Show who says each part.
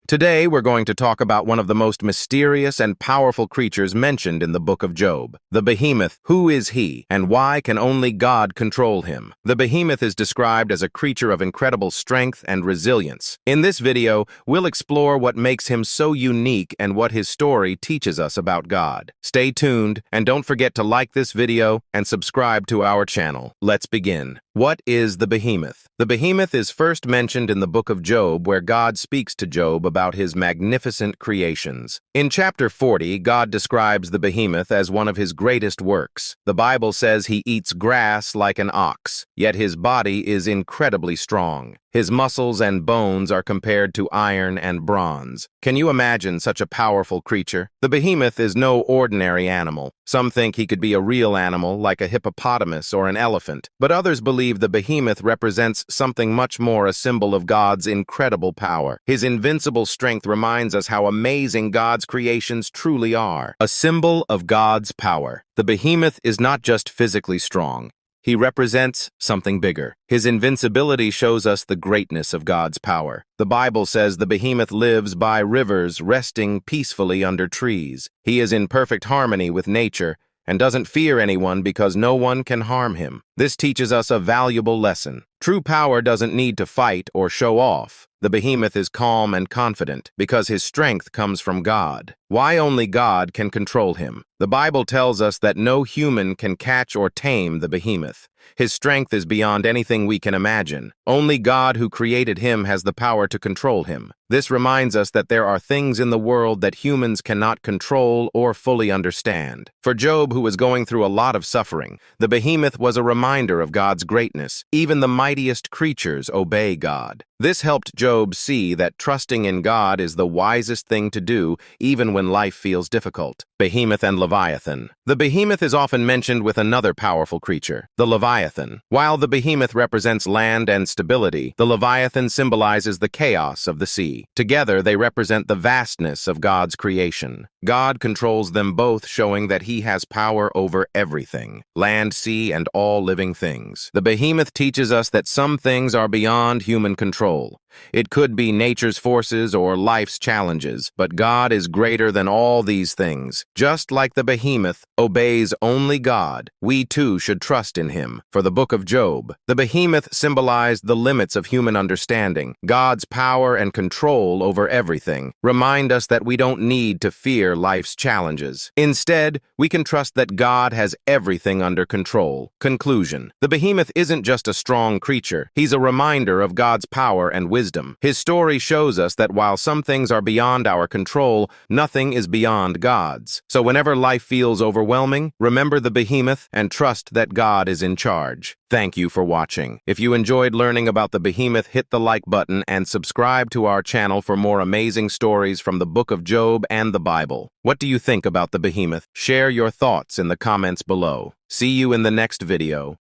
Speaker 1: Today, we're going to talk about one of the most mysterious and powerful creatures mentioned in the book of Job, the Behemoth. Who is he, and why can only God control him? The Behemoth is described as a creature of incredible strength and resilience. In this video, we'll explore what makes him so unique and what his story teaches us about God. Stay tuned, and don't forget to like this video and subscribe to our channel. Let's begin. What is the Behemoth? The Behemoth is first mentioned in the book of Job, where God speaks to Job about his magnificent creations. In chapter 40, God describes the Behemoth as one of his greatest works. The Bible says he eats grass like an ox, yet his body is incredibly strong. His muscles and bones are compared to iron and bronze. Can you imagine such a powerful creature? The Behemoth is no ordinary animal. Some think he could be a real animal, like a hippopotamus or an elephant, but others believe the Behemoth represents something much more, a symbol of God's incredible power. His invincible strength reminds us how amazing God's creations truly are. A symbol of God's power. The Behemoth is not just physically strong. He represents something bigger. His invincibility shows us the greatness of God's power. The Bible says the Behemoth lives by rivers, resting peacefully under trees. He is in perfect harmony with nature and doesn't fear anyone because no one can harm him. This teaches us a valuable lesson. True power doesn't need to fight or show off. The Behemoth is calm and confident because his strength comes from God. Why only God can control him? The Bible tells us that no human can catch or tame the Behemoth. His strength is beyond anything we can imagine. Only God who created him has the power to control him. This reminds us that there are things in the world that humans cannot control or fully understand. For Job, who was going through a lot of suffering, the Behemoth was a reminder of God's greatness. Even the mightiest creatures obey God. This helped Job see that trusting in God is the wisest thing to do, even when life feels difficult. Behemoth and Leviathan. The Behemoth is often mentioned with another powerful creature, the Leviathan. While the Behemoth represents land and stability, the Leviathan symbolizes the chaos of the sea. Together, they represent the vastness of God's creation. God controls them both, showing that he has power over everything, land, sea, and all living things. The Behemoth teaches us that some things are beyond human control. It could be nature's forces or life's challenges, but God is greater than all these things. Just like the Behemoth obeys only God, we too should trust in him. For the book of Job, the Behemoth symbolized the limits of human understanding. God's power and control over everything remind us that we don't need to fear life's challenges. Instead, we can trust that God has everything under control. Conclusion. The Behemoth isn't just a strong creature. He's a reminder of God's power and wisdom. His story shows us that while some things are beyond our control, nothing is beyond God's. So whenever life feels overwhelming, remember the Behemoth and trust that God is in charge. Thank you for watching. If you enjoyed learning about the Behemoth, hit the like button and subscribe to our channel for more amazing stories from the book of Job and the Bible. What do you think about the Behemoth? Share your thoughts in the comments below. See you in the next video.